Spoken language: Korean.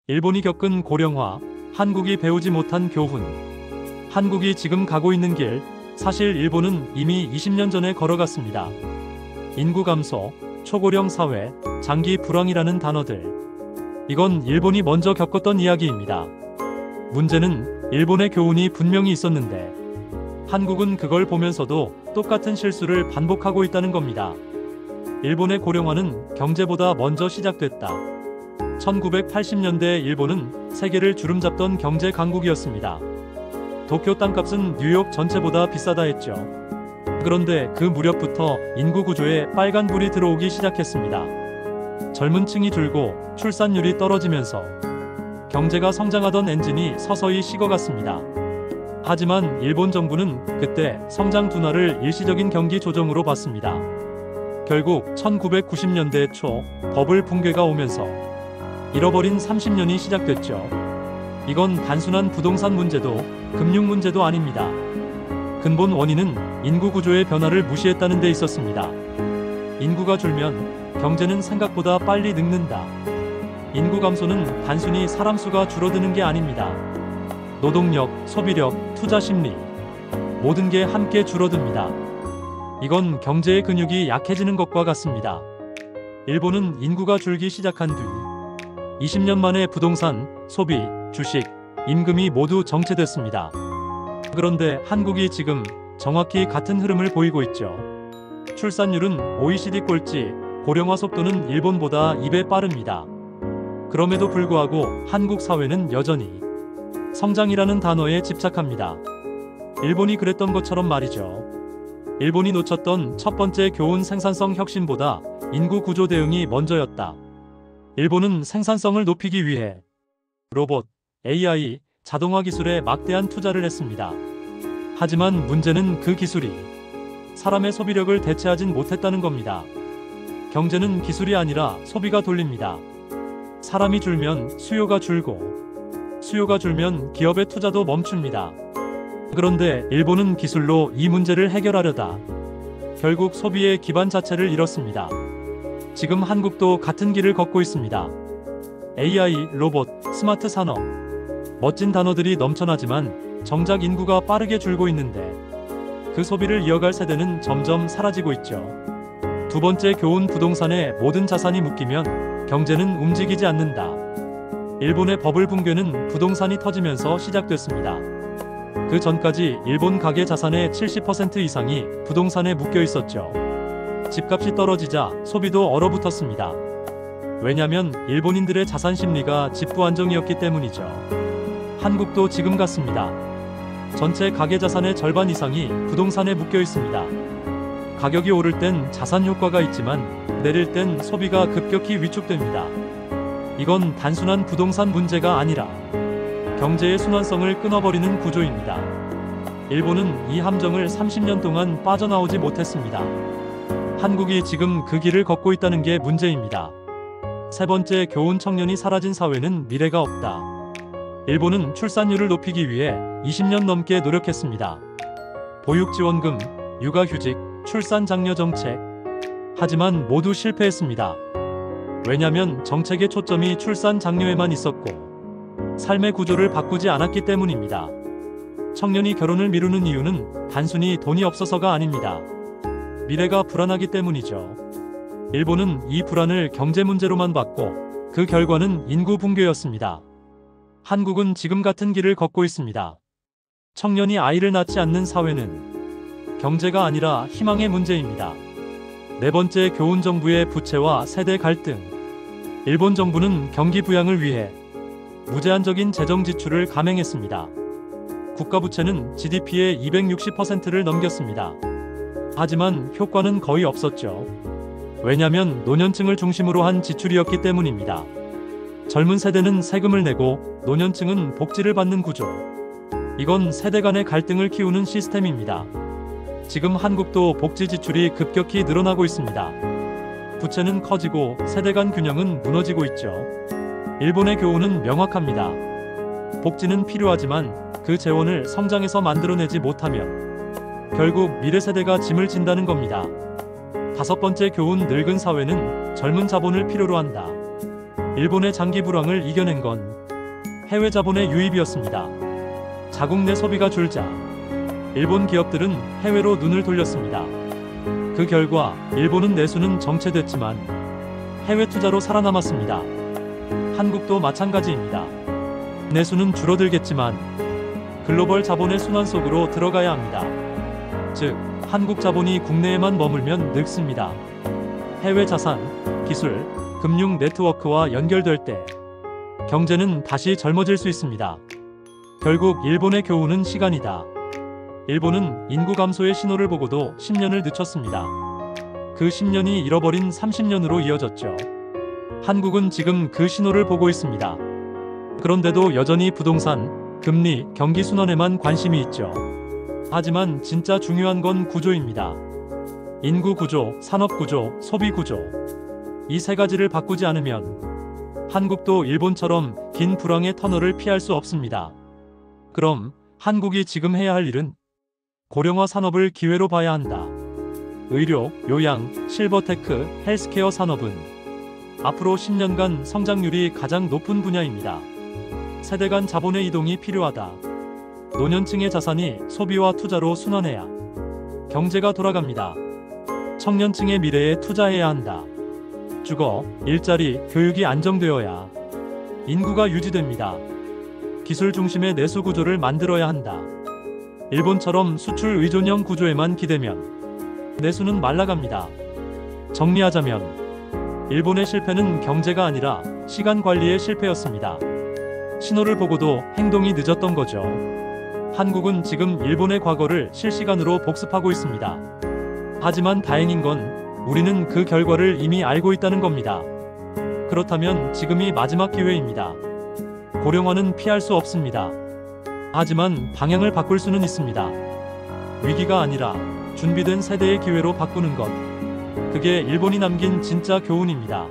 일본이 겪은 고령화, 한국이 배우지 못한 교훈. 한국이 지금 가고 있는 길, 사실 일본은 이미 20년 전에 걸어갔습니다. 인구 감소, 초고령 사회, 장기 불황이라는 단어들. 이건 일본이 먼저 겪었던 이야기입니다. 문제는 일본의 교훈이 분명히 있었는데 한국은 그걸 보면서도 똑같은 실수를 반복하고 있다는 겁니다. 일본의 고령화는 경제보다 먼저 시작됐다. 1980년대 일본은 세계를 주름잡던 경제 강국이었습니다. 도쿄 땅값은 뉴욕 전체보다 비싸다 했죠. 그런데 그 무렵부터 인구 구조에 빨간불이 들어오기 시작했습니다. 젊은 층이 줄고 출산율이 떨어지면서 경제가 성장하던 엔진이 서서히 식어갔습니다. 하지만 일본 정부는 그때 성장 둔화를 일시적인 경기 조정으로 봤습니다. 결국 1990년대 초 버블 붕괴가 오면서 잃어버린 30년이 시작됐죠. 이건 단순한 부동산 문제도 금융 문제도 아닙니다. 근본 원인은 인구 구조의 변화를 무시했다는 데 있었습니다. 인구가 줄면 경제는 생각보다 빨리 늙는다. 인구 감소는 단순히 사람 수가 줄어드는 게 아닙니다. 노동력, 소비력, 투자 심리, 모든 게 함께 줄어듭니다. 이건 경제의 근육이 약해지는 것과 같습니다. 일본은 인구가 줄기 시작한 뒤 20년 만에 부동산, 소비, 주식, 임금이 모두 정체됐습니다. 그런데 한국이 지금 정확히 같은 흐름을 보이고 있죠. 출산율은 OECD 꼴찌, 고령화 속도는 일본보다 2배 빠릅니다. 그럼에도 불구하고 한국 사회는 여전히 성장이라는 단어에 집착합니다. 일본이 그랬던 것처럼 말이죠. 일본이 놓쳤던 첫 번째 교훈 생산성 혁신보다 인구 구조 대응이 먼저였다. 일본은 생산성을 높이기 위해 로봇, AI, 자동화 기술에 막대한 투자를 했습니다. 하지만 문제는 그 기술이 사람의 소비력을 대체하진 못했다는 겁니다. 경제는 기술이 아니라 소비가 돌립니다. 사람이 줄면 수요가 줄고 수요가 줄면 기업의 투자도 멈춥니다. 그런데 일본은 기술로 이 문제를 해결하려다 결국 소비의 기반 자체를 잃었습니다. 지금 한국도 같은 길을 걷고 있습니다. AI, 로봇, 스마트 산업. 멋진 단어들이 넘쳐나지만 정작 인구가 빠르게 줄고 있는데 그 소비를 이어갈 세대는 점점 사라지고 있죠. 두 번째 교훈 부동산에 모든 자산이 묶이면 경제는 움직이지 않는다. 일본의 버블 붕괴는 부동산이 터지면서 시작됐습니다. 그 전까지 일본 가계 자산의 70% 이상이 부동산에 묶여 있었죠. 집값이 떨어지자 소비도 얼어붙었습니다. 왜냐면 일본인들의 자산 심리가 집부 안정이었기 때문이죠. 한국도 지금 같습니다. 전체 가계 자산의 절반 이상이 부동산에 묶여 있습니다. 가격이 오를 땐 자산 효과가 있지만 내릴 땐 소비가 급격히 위축됩니다. 이건 단순한 부동산 문제가 아니라 경제의 순환성을 끊어버리는 구조입니다. 일본은 이 함정을 30년 동안 빠져나오지 못했습니다. 한국이 지금 그 길을 걷고 있다는 게 문제입니다. 세 번째 교훈 청년이 사라진 사회는 미래가 없다. 일본은 출산율을 높이기 위해 20년 넘게 노력했습니다. 보육지원금, 육아휴직, 출산장려 정책. 하지만 모두 실패했습니다. 왜냐면 정책의 초점이 출산 장려에만 있었고 삶의 구조를 바꾸지 않았기 때문입니다. 청년이 결혼을 미루는 이유는 단순히 돈이 없어서가 아닙니다. 미래가 불안하기 때문이죠. 일본은 이 불안을 경제 문제로만 봤고 그 결과는 인구 붕괴였습니다. 한국은 지금 같은 길을 걷고 있습니다. 청년이 아이를 낳지 않는 사회는 경제가 아니라 희망의 문제입니다. 네 번째 교훈 정부의 부채와 세대 갈등. 일본 정부는 경기 부양을 위해 무제한적인 재정 지출을 감행했습니다. 국가 부채는 GDP의 260%를 넘겼습니다. 하지만 효과는 거의 없었죠. 왜냐면 노년층을 중심으로 한 지출이었기 때문입니다. 젊은 세대는 세금을 내고 노년층은 복지를 받는 구조. 이건 세대 간의 갈등을 키우는 시스템입니다. 지금 한국도 복지 지출이 급격히 늘어나고 있습니다. 부채는 커지고 세대 간 균형은 무너지고 있죠. 일본의 교훈은 명확합니다. 복지는 필요하지만 그 재원을 성장에서 만들어내지 못하면 결국 미래 세대가 짐을 진다는 겁니다. 다섯 번째 교훈 늙은 사회는 젊은 자본을 필요로 한다. 일본의 장기 불황을 이겨낸 건 해외 자본의 유입이었습니다. 자국 내 소비가 줄자 일본 기업들은 해외로 눈을 돌렸습니다. 그 결과 일본은 내수는 정체됐지만 해외 투자로 살아남았습니다. 한국도 마찬가지입니다. 내수는 줄어들겠지만 글로벌 자본의 순환 속으로 들어가야 합니다. 즉, 한국 자본이 국내에만 머물면 늙습니다. 해외 자산, 기술, 금융 네트워크와 연결될 때 경제는 다시 젊어질 수 있습니다. 결국 일본의 교훈은 시간이다. 일본은 인구 감소의 신호를 보고도 10년을 늦췄습니다. 그 10년이 잃어버린 30년으로 이어졌죠. 한국은 지금 그 신호를 보고 있습니다. 그런데도 여전히 부동산, 금리, 경기 순환에만 관심이 있죠. 하지만 진짜 중요한 건 구조입니다. 인구 구조, 산업 구조, 소비 구조. 이 세 가지를 바꾸지 않으면 한국도 일본처럼 긴 불황의 터널을 피할 수 없습니다. 그럼 한국이 지금 해야 할 일은 고령화 산업을 기회로 봐야 한다. 의료, 요양, 실버테크, 헬스케어 산업은 앞으로 10년간 성장률이 가장 높은 분야입니다. 세대 간 자본의 이동이 필요하다. 노년층의 자산이 소비와 투자로 순환해야 경제가 돌아갑니다. 청년층의 미래에 투자해야 한다. 주거, 일자리, 교육이 안정되어야 인구가 유지됩니다. 기술 중심의 내수 구조를 만들어야 한다. 일본처럼 수출 의존형 구조에만 기대면 내수는 말라갑니다. 정리하자면 일본의 실패는 경제가 아니라 시간 관리의 실패였습니다. 신호를 보고도 행동이 늦었던 거죠. 한국은 지금 일본의 과거를 실시간으로 복습하고 있습니다. 하지만 다행인 건 우리는 그 결과를 이미 알고 있다는 겁니다. 그렇다면 지금이 마지막 기회입니다. 고령화는 피할 수 없습니다. 하지만 방향을 바꿀 수는 있습니다. 위기가 아니라 준비된 세대의 기회로 바꾸는 것. 그게 일본이 남긴 진짜 교훈입니다.